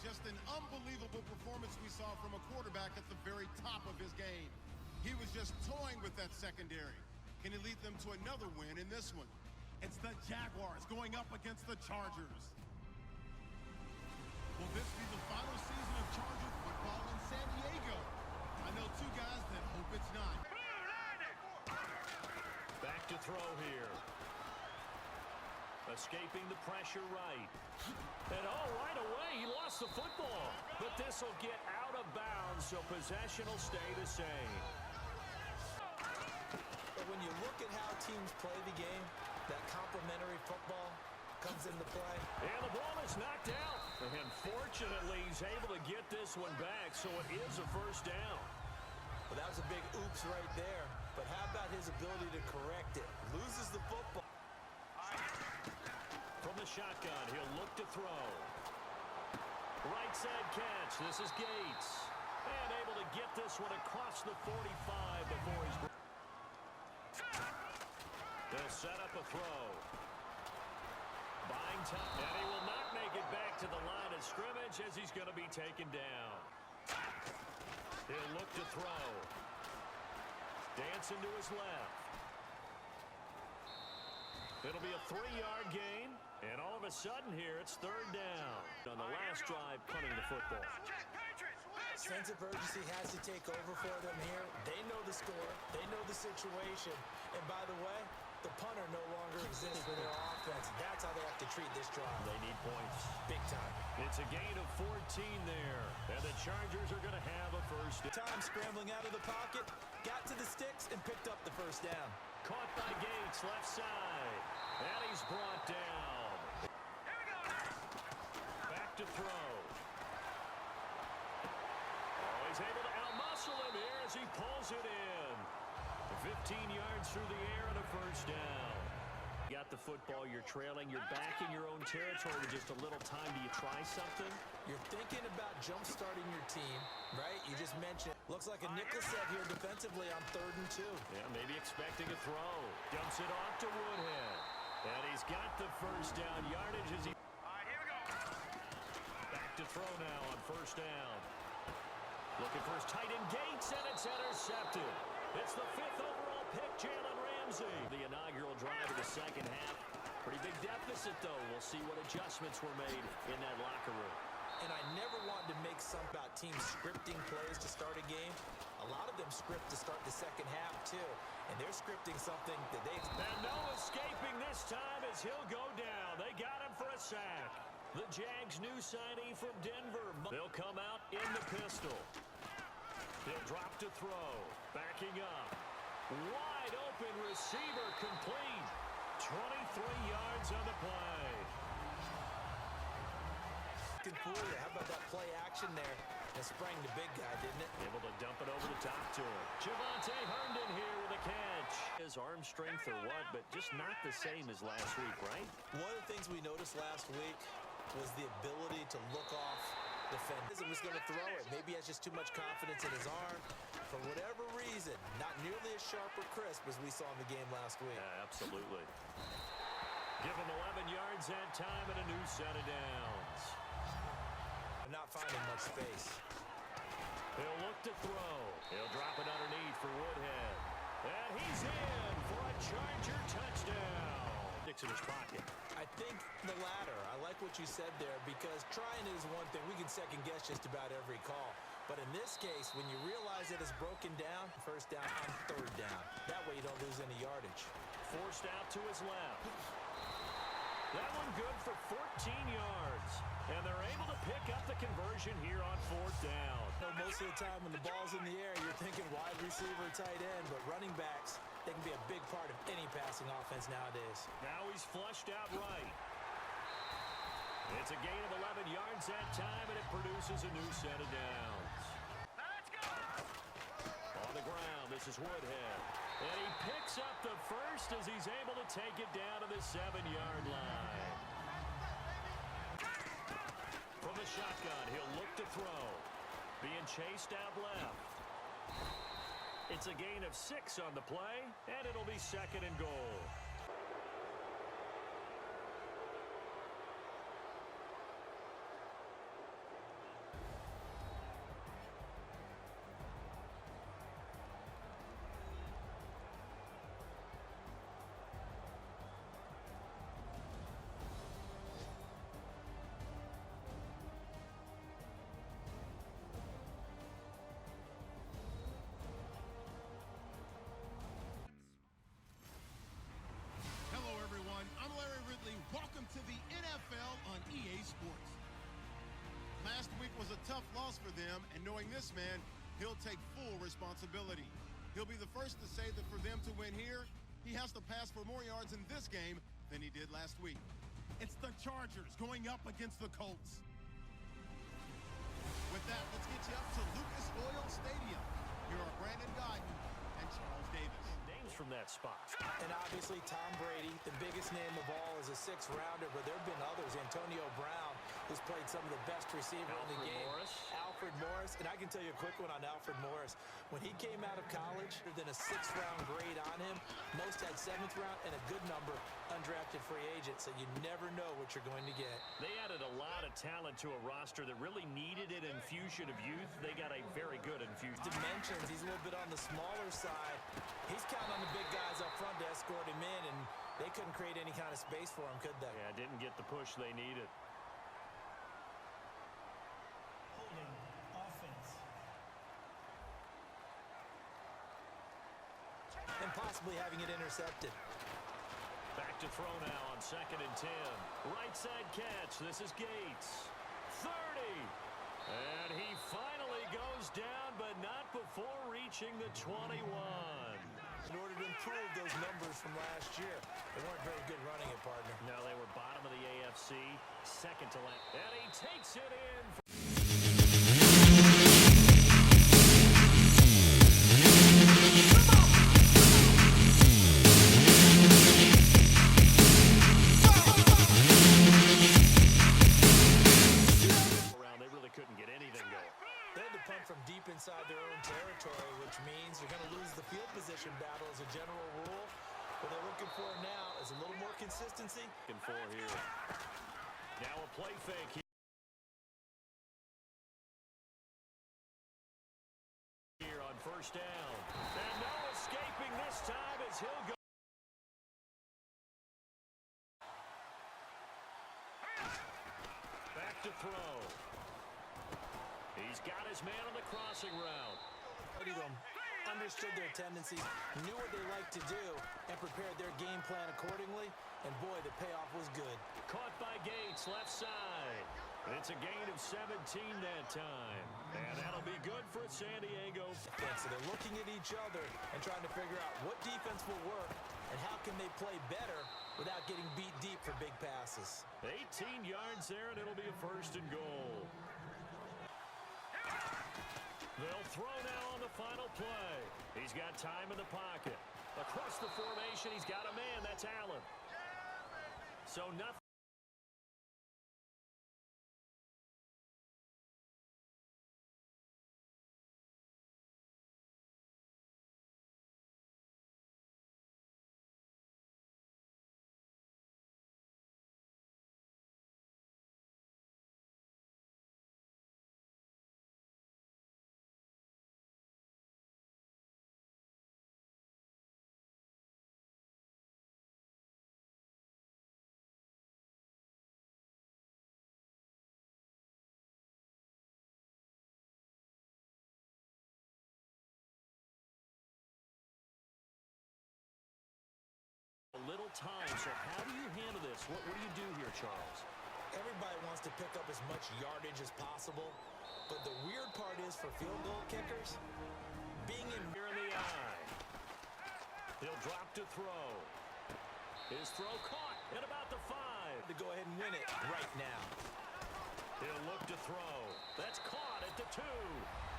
just an unbelievable performance we saw from a quarterback at the very top of his game. He was just toying with that secondary. Can he lead them to another win in this one? It's the Jaguars going up against the Chargers. Will this be the final season of Charger football in San Diego? I know two guys that hope it's not. Back to throw here. Escaping the pressure right. And right away, he lost the football. But this will get out of bounds, so possession will stay the same. But when you look at how teams play the game, that complementary football comes into play. And the ball is knocked out. And fortunately, he's able to get this one back, so it is a first down. Well, that was a big oops right there. But how about his ability to correct it? Loses the football. From the shotgun, he'll look to throw. Right side catch. This is Gates. And able to get this one across the 45 before he's... They'll set up a throw. Buying time. And he will not make it back to the line of scrimmage as he's going to be taken down. He'll look to throw. Dancing to his left. It'll be a 3-yard gain, and all of a sudden here, it's third down. On the last drive, punting the football. Sense of urgency has to take over for them here. They know the score. They know the situation. And by the way, the punter no longer exists for their offense. That's how they have to treat this drive. They need points. Big time. It's a gain of 14 there, and the Chargers are going to have a first down. Time scrambling out of the pocket, got to the sticks, and picked up the first down. Caught by Gates, left side. And he's brought down. Here we go. Back to throw. Oh, he's able to outmuscle him here as he pulls it in. 15 yards through the air and a first down. You got the football, you're trailing, you're back in your own territory with just a little time. Do you try something? You're thinking about jump-starting your team, right? You just mentioned it. Looks like a nickel set here defensively on 3rd and 2. Yeah, maybe expecting a throw. Dumps it off to Woodhead. And he's got the first down yardage as he... All right, here we go. Back to throw now on first down. Looking for his tight end Gates, and it's intercepted. It's the 5th overall pick, Jalen Ramsey. The inaugural drive of the second half. Pretty big deficit, though. We'll see what adjustments were made in that locker room. And I never wanted to make something about teams scripting plays to start a game. A lot of them script to start the second half, too. And they're scripting something that they... And no escaping this time as he'll go down. They got him for a sack. The Jags' new signee from Denver. They'll come out in the pistol. He'll drop to throw. Backing up. Wide open receiver complete. 23 yards on the play. How about that play action there? And sprang the big guy, didn't it? Able to dump it over the top to him. Javonte Herndon here with a catch. His arm strength or what, but just not the same as last week, right? One of the things we noticed last week was the ability to look off the fence. He was going to throw it. Maybe he has just too much confidence in his arm. For whatever reason, not nearly as sharp or crisp as we saw in the game last week. Yeah, absolutely. Give him 11 yards that time and a new set of downs. I'm not finding much space. He'll look to throw. He'll drop it underneath for Woodhead. And he's in for a Charger touchdown. Sticks in his pocket. I think the latter. I like what you said there because trying is one thing. We can second guess just about every call. But in this case, when you realize it is broken down, first down on 3rd down. That way you don't lose any yardage. Forced out to his left. That one good for 14 yards. And they're able to pick up the conversion here on 4th down. Most of the time when the ball's in the air, you're thinking wide receiver, tight end. But running backs, they can be a big part of any passing offense nowadays. Now he's flushed out right. It's a gain of 11 yards that time, and it produces a new set of downs. Let's go. On the ground, this is Woodhead. And he picks up the first as he's able to take it down to the 7-yard line. From the shotgun, he'll look to throw. Being chased out left. It's a gain of 6 on the play, and it'll be 2nd and goal. them, and knowing this man, he'll take full responsibility. He'll be the first to say that for them to win here, he has to pass for more yards in this game than he did last week. It's the Chargers going up against the Colts. With that, let's get you up to Lucas Oil Stadium. Here are Brandon Guyton and Charles Davis. Names from that spot. And obviously Tom Brady, the biggest name of all, is a sixth-rounder, but there have been others. Antonio Brown, who's played some of the best receiver in the game. Alfred Morris. And I can tell you a quick one on Alfred Morris. When he came out of college, than a sixth-round grade on him. Most had seventh round and a good number undrafted free agent, so you never know what you're going to get. They added a lot of talent to a roster that really needed an infusion of youth. They got a very good infusion. Dimensions, he's a little bit on the smaller side. He's counting on the big guys up front to escort him in, and they couldn't create any kind of space for him, could they? Yeah, didn't get the push they needed. Holding offense. And possibly having it intercepted. Back to throw now on 2nd and 10. Right side catch. This is Gates. 30. And he finally goes down, but not before reaching the 21. In order to improve those numbers from last year, they weren't very good running it, partner. No, they were bottom of the AFC, second to last. And he takes it in. They really couldn't get anything going. They had to punt from deep inside their own territory, which means they're going to lose the field position battle as a general rule. What they're looking for now is a little more consistency. Looking for here. Now a play fake here on 1st down. And no escaping this time as he'll go. Back to throw. He's got his man on the crossing route. Understood their tendencies, knew what they liked to do, and prepared their game plan accordingly. And boy, the payoff was good. Caught by Gates, left side. It's a gain of 17 that time. And that'll be good for San Diego. So they're looking at each other and trying to figure out what defense will work and how can they play better without getting beat deep for big passes. 18 yards there, and it'll be a 1st and goal. They'll throw now on the final play. He's got time in the pocket. Across the formation, he's got a man. That's Allen. So nothing. A little time, so how do you handle this? What do you do here, Charles? Everybody wants to pick up as much yardage as possible, but the weird part is for field goal kickers, being in Here in the eye. He'll drop to throw. His throw caught at about the 5. to go ahead and win it right now. He'll look to throw. That's caught at the 2.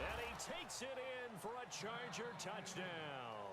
And he takes it in for a Charger touchdown.